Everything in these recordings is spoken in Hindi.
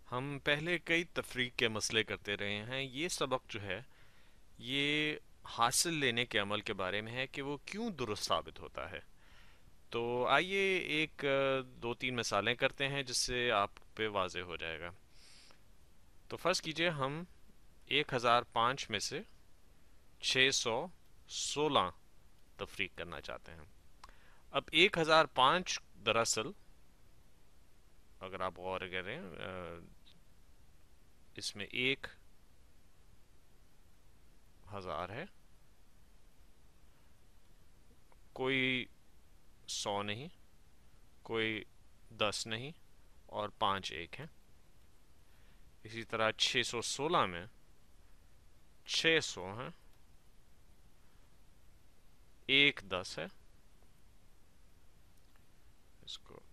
हम पहले कई तफरीक के मसले करते रहे हैं। ये सबक जो है ये हासिल लेने के अमल के बारे में है कि वो क्यों दुरुस्त साबित होता है। तो आइए एक दो तीन मिसालें करते हैं जिससे आप पे वाज़े हो जाएगा। तो फर्ज कीजिए हम 1005 में से 616 तफरीक करना चाहते हैं। अब 1005 दरअसल अगर आप गौर करें इसमें 1000 है, कोई 100 नहीं, कोई 10 नहीं, और 5 एक हैं। इसी तरह 616 में 600 हैं, एक 10 है, इसको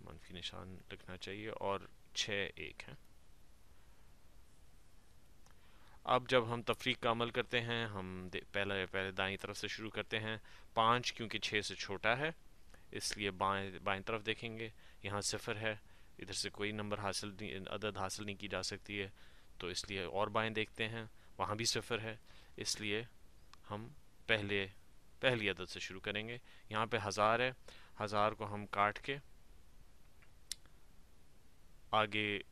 मनफी निशान लिखना चाहिए, और 6 एक हैं। अब जब हम तफरीक का अमल करते हैं हम पहले पहले दाईं तरफ से शुरू करते हैं। 5 क्योंकि 6 से छोटा है इसलिए बाएं बाएं तरफ देखेंगे। यहाँ सिफर है, इधर से कोई नंबर हासिल नहीं, अदद हासिल नहीं की जा सकती है, तो इसलिए और बाएं देखते हैं, वहाँ भी सिफर है, इसलिए हम पहले पहली अदद से शुरू करेंगे। यहाँ पे 1000 है, 1000 को हम काट के आगे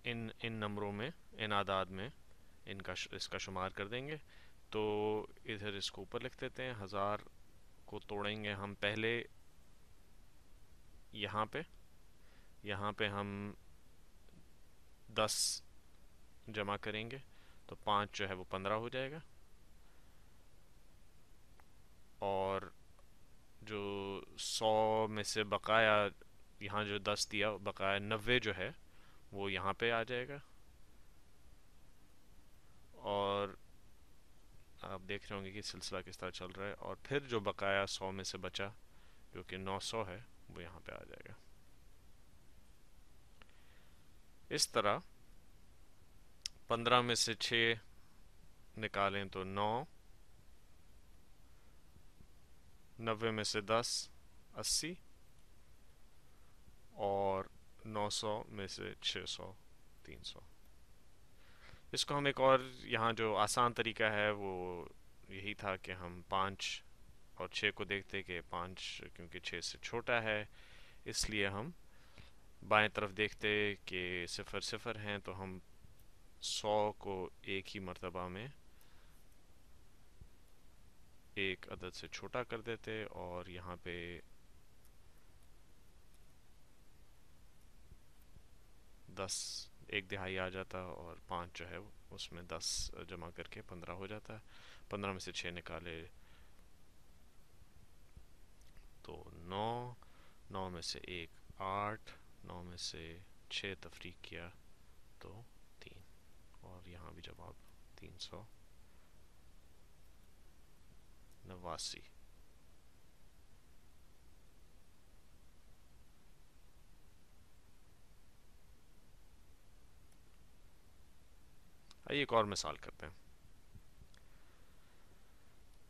इन इन नंबरों में, इन आदाद में इनका इसका शुमार कर देंगे। तो इधर इसको ऊपर लिख देते हैं। 1000 को तोड़ेंगे हम पहले यहाँ पे, यहाँ पे हम 10 जमा करेंगे तो 5 जो है वो 15 हो जाएगा, और जो 100 में से बकाया यहाँ जो 10 दिया बकाया 90 जो है वो यहाँ पे आ जाएगा। और आप देख रहे होंगे कि सिलसिला किस तरह चल रहा है, और फिर जो बकाया 100 में से बचा जो कि 900 है वो यहाँ पे आ जाएगा। इस तरह 15 में से 6 निकालें तो 9, 90 में से 10 80, और 900 में से 600 300। इसको हम एक और, यहाँ जो आसान तरीका है वो यही था कि हम 5 और 6 को देखते कि 5 क्योंकि 6 से छोटा है इसलिए हम बाएं तरफ देखते कि सिफर सिफर हैं, तो हम 100 को एक ही मर्तबा में एक अदद से छोटा कर देते, और यहाँ पे 10 एक दिहाई आ जाता, और 5 जो है उसमें 10 जमा करके 15 हो जाता। 15 में से 6 निकाले तो 9, 9 में से 1 8, 9 में से 6 तफरीक किया तो 3, और यहाँ भी जवाब 389। आइए एक और मिसाल करते हैं।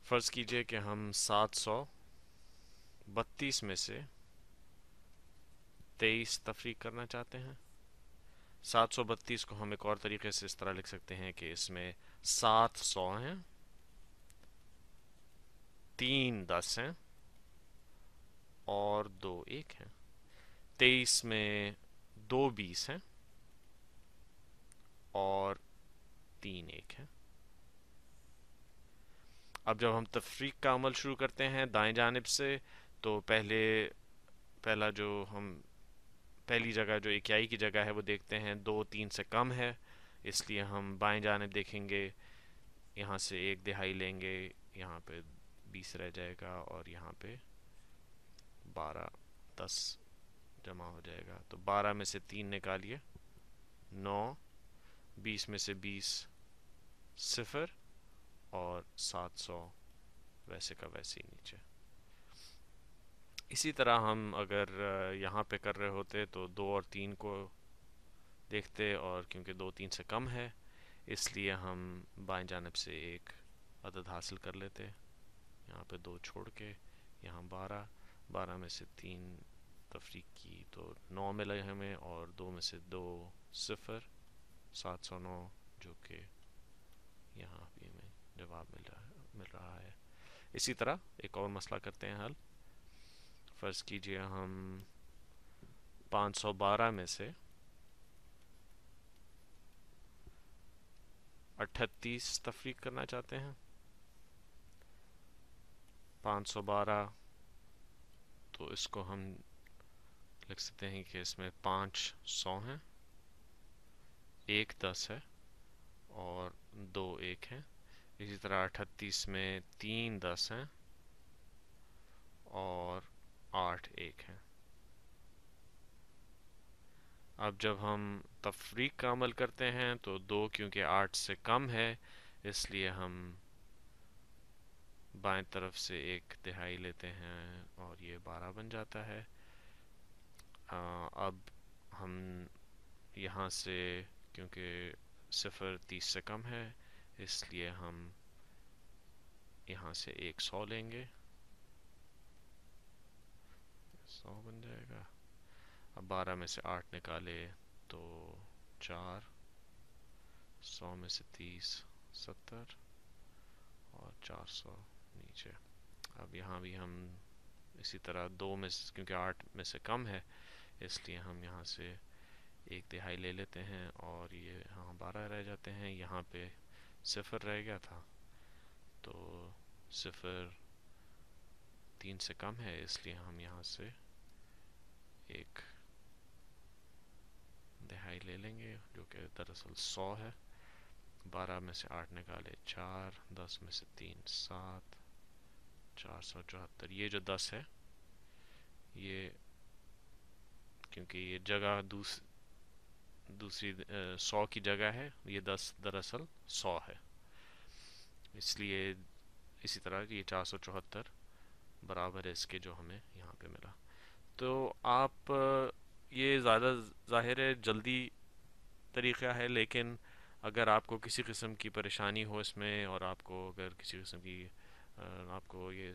फ़र्ज़ कीजिए कि हम 732 में से 23 तफरीक करना चाहते हैं। 732 को हम एक और तरीके से इस तरह लिख सकते हैं कि इसमें 700 हैं, 3 10 हैं, और 2 एक हैं। 23 में 2 20 हैं, और 3 एक हैं। अब जब हम तफरीक का अमल शुरू करते हैं दाएं जानिब से, तो पहला जो हम पहली जगह जो इक्याई की जगह है वो देखते हैं 2 3 से कम है, इसलिए हम बाएं जानिब देखेंगे, यहाँ से एक दिहाई लेंगे, यहाँ पे 20 रह जाएगा, और यहाँ पे 12 10 जमा हो जाएगा। तो 12 में से 3 निकालिए 9, 20 में से 20 सिफर, और 700 वैसे का वैसे ही नीचे। इसी तरह हम अगर यहाँ पे कर रहे होते तो 2 और 3 को देखते, और क्योंकि 2 3 से कम है इसलिए हम बाएं जानिब से एक अदद हासिल कर लेते, यहाँ पे 2 छोड़ के, यहाँ 12, 12 में से 3 तफरीक की, तो 9 मिला हमें, और 2 में से 2 सिफर, 709, जो कि यहाँ भी हमें जवाब मिल रहा है। इसी तरह एक और मसला करते हैं हल। फ़र्ज़ कीजिए हम 512 में से 38 तफरीक करना चाहते हैं। 512, तो इसको हम लिख सकते हैं कि इसमें 5 100 हैं, 1 10 है, और 2 1 हैं। इसी तरह 38 में 3 10 हैं, और 8 1 हैं। अब जब हम तफरीक का अमल करते हैं तो 2, क्योंकि 8 से कम है, इसलिए हम बाएं तरफ से 1/3 लेते हैं, और ये 12 बन जाता है। अब हम यहाँ से, क्योंकि 0 30 से कम है, इसलिए हम यहाँ से 100 लेंगे, 100 बन जाएगा। अब 12 में से 8 निकाले तो 4, 100 में से 30 70, और 400 नीचे। अब यहाँ भी हम इसी तरह 2 में से, क्योंकि 8 में से कम है, इसलिए हम यहाँ से 1/3 ले लेते हैं, और ये यहाँ 12 रह जाते हैं। यहाँ पे 0 रह गया था, तो 0 3 से कम है, इसलिए हम यहाँ से 1/3 ले लेंगे, जो कि दरअसल 100 है। 12 में से 8 निकाले 4, 10 में से 3 7, 474। ये जो 10 है, ये क्योंकि ये जगह दूसरी 100 की जगह है, ये 10 दरअसल 100 है, इसलिए इसी तरह ये 474 बराबर है इसके, जो हमें यहाँ पे मिला। तो आप ये ज़्यादा ज़ाहिर है जल्दी तरीक़ा है, लेकिन अगर आपको किसी किस्म की परेशानी हो इसमें, और आपको अगर किसी किस्म की आपको ये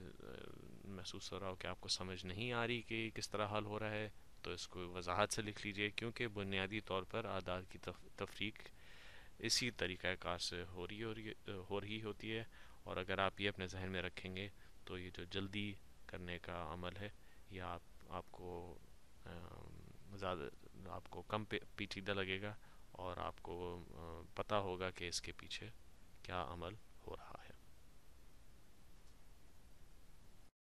महसूस हो रहा हो कि आपको समझ नहीं आ रही कि किस तरह हल हो रहा है, तो इसको वजाहत से लिख लीजिए, क्योंकि बुनियादी तौर पर आदाद की तफरीक इसी तरीक़ाकार से हो रही होती है। और अगर आप ये अपने जहन में रखेंगे, तो ये जो जल्दी करने का अमल है, ये आपको ज़्यादा, आपको कम पेचीदा लगेगा, और आपको पता होगा कि इसके पीछे क्या अमल हो रहा है।